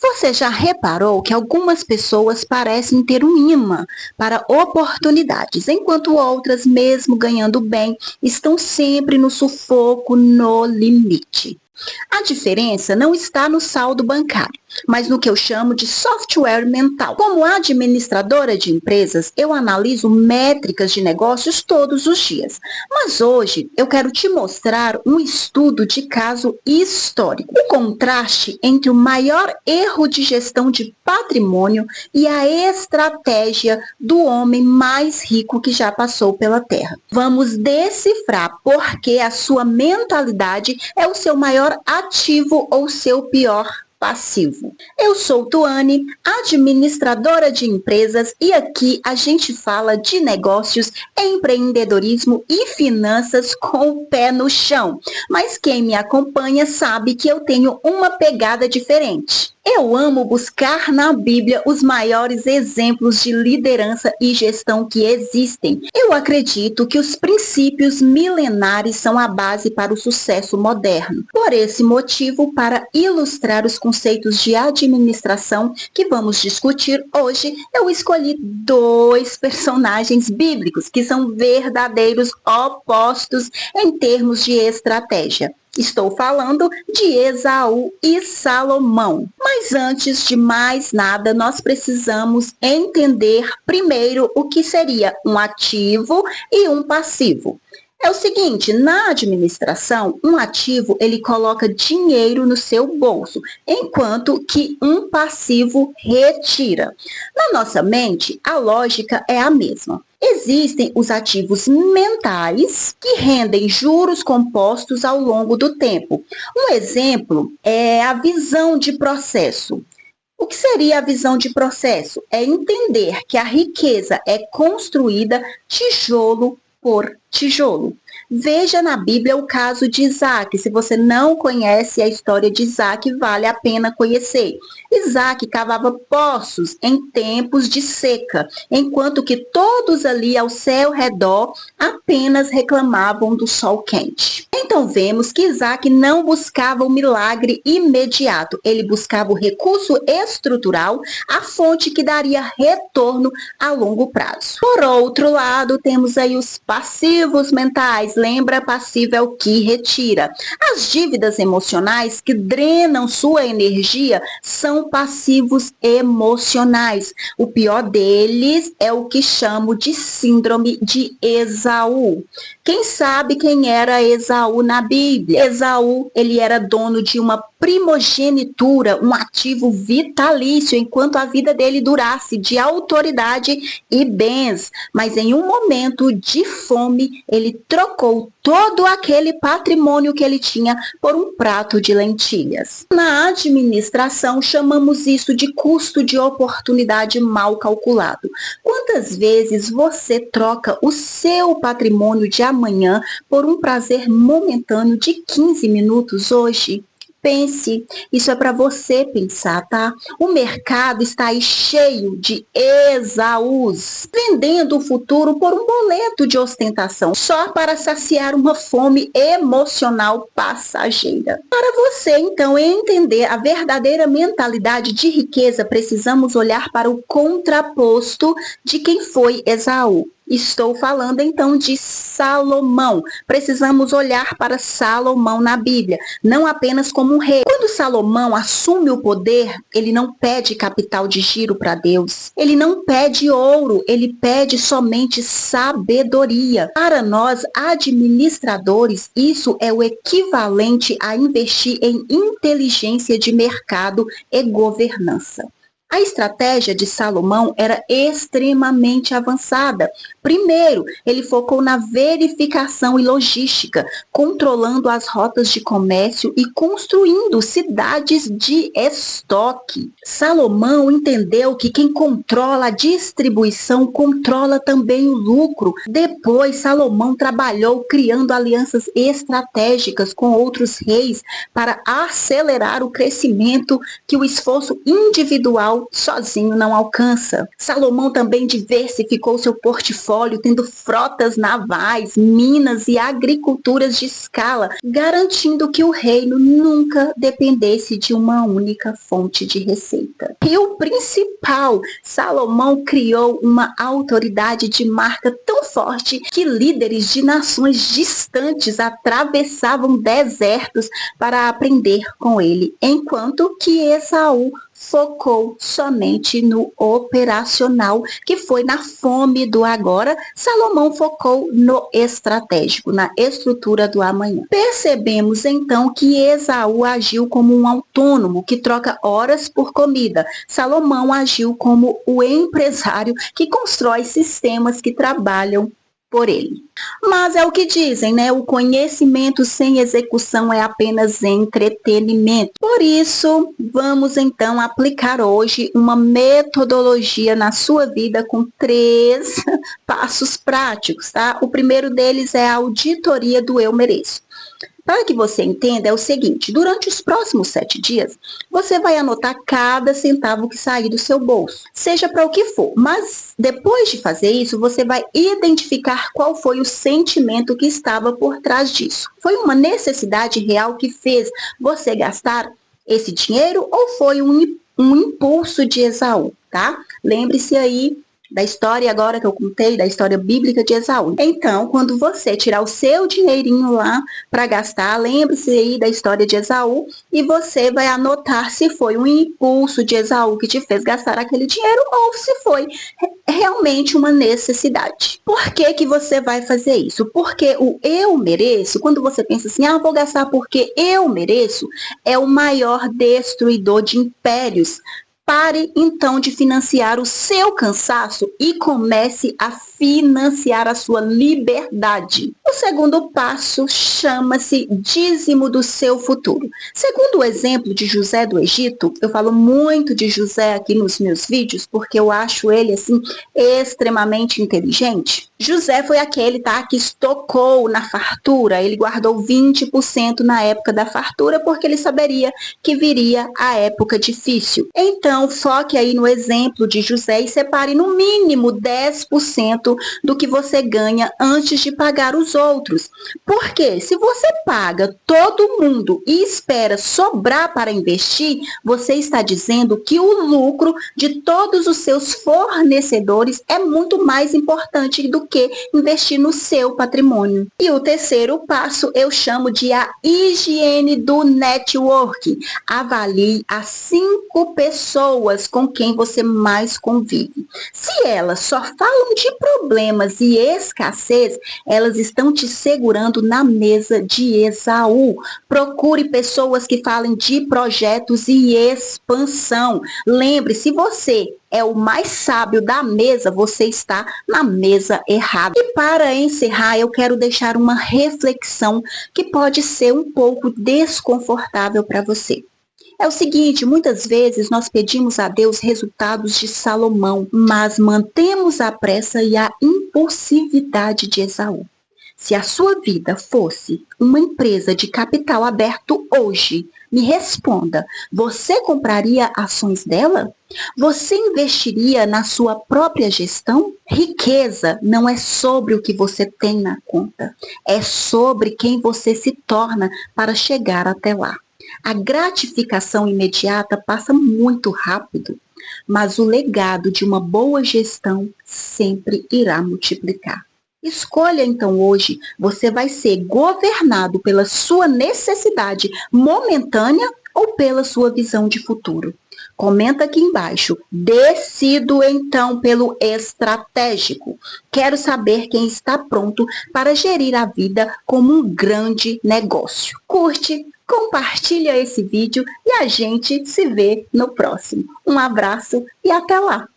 Você já reparou que algumas pessoas parecem ter um imã para oportunidades, enquanto outras, mesmo ganhando bem, estão sempre no sufoco, no limite? A diferença não está no saldo bancário, mas no que eu chamo de software mental. Como administradora de empresas, eu analiso métricas de negócios todos os dias. Mas hoje eu quero te mostrar um estudo de caso histórico. O contraste entre o maior erro de gestão de patrimônio e a estratégia do homem mais rico que já passou pela Terra. Vamos decifrar por que a sua mentalidade é o seu maior ativo ou seu pior passivo. Eu sou Tuane, administradora de empresas, e aqui a gente fala de negócios, empreendedorismo e finanças com o pé no chão. Mas quem me acompanha sabe que eu tenho uma pegada diferente. Eu amo buscar na Bíblia os maiores exemplos de liderança e gestão que existem. Eu acredito que os princípios milenares são a base para o sucesso moderno. Por esse motivo, para ilustrar os conceitos de administração que vamos discutir hoje, eu escolhi dois personagens bíblicos que são verdadeiros opostos em termos de estratégia. Estou falando de Esaú e Salomão. Mas antes de mais nada, nós precisamos entender primeiro o que seria um ativo e um passivo. É o seguinte, na administração, um ativo ele coloca dinheiro no seu bolso, enquanto que um passivo retira. Na nossa mente, a lógica é a mesma. Existem os ativos mentais que rendem juros compostos ao longo do tempo. Um exemplo é a visão de processo. O que seria a visão de processo? É entender que a riqueza é construída tijolo por tijolo. Veja na Bíblia o caso de Isaac. Se você não conhece a história de Isaac, vale a pena conhecer. Isaac cavava poços em tempos de seca, enquanto que todos ali ao seu redor apenas reclamavam do sol quente. Então vemos que Isaac não buscava o milagre imediato, ele buscava o recurso estrutural, a fonte que daria retorno a longo prazo. Por outro lado, temos aí os passivos mentais. Lembra, passivo é o que retira. As dívidas emocionais que drenam sua energia são passivos emocionais. O pior deles é o que chamo de síndrome de Esaú. Quem sabe quem era Esaú na Bíblia? Esaú, ele era dono de uma primogenitura, um ativo vitalício, enquanto a vida dele durasse, de autoridade e bens. Mas em um momento de fome, ele trocou todo aquele patrimônio que ele tinha por um prato de lentilhas. Na administração, chamamos isso de custo de oportunidade mal calculado. Quantas vezes você troca o seu patrimônio de amanhã por um prazer momentâneo de 15 minutos hoje? Pense, isso é para você pensar, tá? O mercado está aí cheio de Esaús, vendendo o futuro por um boleto de ostentação, só para saciar uma fome emocional passageira. Para você, então, entender a verdadeira mentalidade de riqueza, precisamos olhar para o contraposto de quem foi Esaú. Estou falando então de Salomão. Precisamos olhar para Salomão na Bíblia, não apenas como um rei. Quando Salomão assume o poder, ele não pede capital de giro para Deus. Ele não pede ouro, ele pede somente sabedoria. Para nós, administradores, isso é o equivalente a investir em inteligência de mercado e governança. A estratégia de Salomão era extremamente avançada. Primeiro, ele focou na verificação e logística, controlando as rotas de comércio e construindo cidades de estoque. Salomão entendeu que quem controla a distribuição controla também o lucro. Depois, Salomão trabalhou criando alianças estratégicas com outros reis para acelerar o crescimento que o esforço individual qual sozinho não alcança. Salomão também diversificou seu portfólio, tendo frotas navais, minas e agriculturas de escala, garantindo que o reino nunca dependesse de uma única fonte de receita. E o principal, Salomão criou uma autoridade de marca tão forte que líderes de nações distantes atravessavam desertos para aprender com ele, enquanto que Esaú focou somente no operacional, que foi na fome do agora. Salomão focou no estratégico, na estrutura do amanhã. Percebemos então que Esaú agiu como um autônomo que troca horas por comida. Salomão agiu como o empresário que constrói sistemas que trabalham por ele. Mas é o que dizem, né? O conhecimento sem execução é apenas entretenimento. Por isso, vamos então aplicar hoje uma metodologia na sua vida com 3 passos práticos, tá? O primeiro deles é a auditoria do eu mereço. Para que você entenda, é o seguinte: durante os próximos 7 dias, você vai anotar cada centavo que sair do seu bolso, seja para o que for. Mas depois de fazer isso, você vai identificar qual foi o sentimento que estava por trás disso. Foi uma necessidade real que fez você gastar esse dinheiro ou foi um impulso de Esaú, tá? Lembre-se aí da história agora que eu contei, da história bíblica de Esaú. Então, quando você tirar o seu dinheirinho lá para gastar, lembre-se aí da história de Esaú e você vai anotar se foi um impulso de Esaú que te fez gastar aquele dinheiro ou se foi realmente uma necessidade. Por que que você vai fazer isso? Porque o eu mereço, quando você pensa assim, vou gastar porque eu mereço, é o maior destruidor de impérios. Pare, então, de financiar o seu cansaço e comece a financiar a sua liberdade. O segundo passo chama-se dízimo do seu futuro. Segundo o exemplo de José do Egito, eu falo muito de José aqui nos meus vídeos, porque eu acho ele, assim, extremamente inteligente. José foi aquele, que estocou na fartura, ele guardou 20% na época da fartura, porque ele saberia que viria a época difícil. Então, foque aí no exemplo de José e separe no mínimo 10% do que você ganha antes de pagar os outros. Porque se você paga todo mundo e espera sobrar para investir, você está dizendo que o lucro de todos os seus fornecedores é muito mais importante do que investir no seu patrimônio. E o terceiro passo eu chamo de a higiene do network. Avalie as 5 pessoas com quem você mais convive. Se elas só falam de problemas e escassez, elas estão te segurando na mesa de Esaú. Procure pessoas que falem de projetos e expansão. Lembre-se, se você é o mais sábio da mesa, você está na mesa errada. E para encerrar, eu quero deixar uma reflexão que pode ser um pouco desconfortável para você. É o seguinte, muitas vezes nós pedimos a Deus resultados de Salomão, mas mantemos a pressa e a impulsividade de Esaú. Se a sua vida fosse uma empresa de capital aberto hoje, me responda, você compraria ações dela? Você investiria na sua própria gestão? Riqueza não é sobre o que você tem na conta, é sobre quem você se torna para chegar até lá. A gratificação imediata passa muito rápido, mas o legado de uma boa gestão sempre irá multiplicar. Escolha então hoje, você vai ser governado pela sua necessidade momentânea ou pela sua visão de futuro? Comenta aqui embaixo. Decido então pelo estratégico. Quero saber quem está pronto para gerir a vida como um grande negócio. Curte, compartilha esse vídeo e a gente se vê no próximo. Um abraço e até lá!